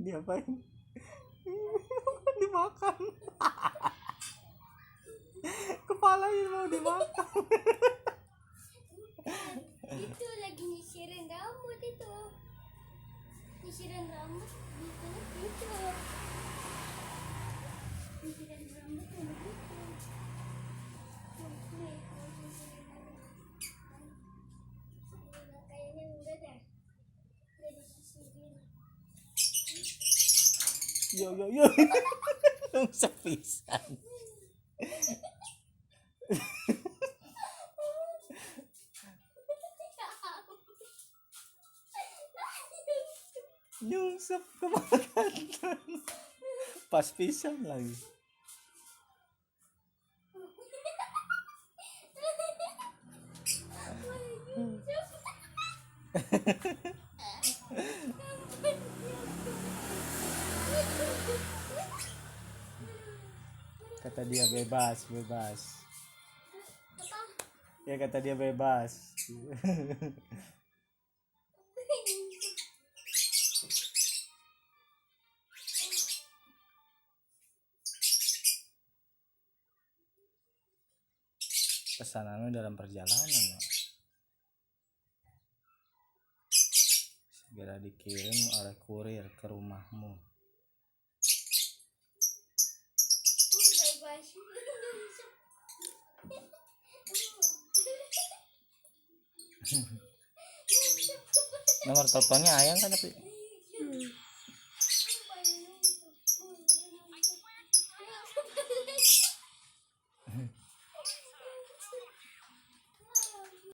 Diapain? Dimakan. Kepalanya mau dimakan. Itu lagi nyisirin rambut itu. Nyisirin rambut gitu. Nyisirin rambut begitu. Kayaknya enggak deh. Udah disisirin. Yo. Sepisan. Nyungsep kemakan. Pas pisan lagi. Kata dia bebas. Ya kata dia bebas. Pesanannya dalam perjalanan, segera dikirim oleh kurir ke rumahmu. Nomor teleponnya Ayang kan tapi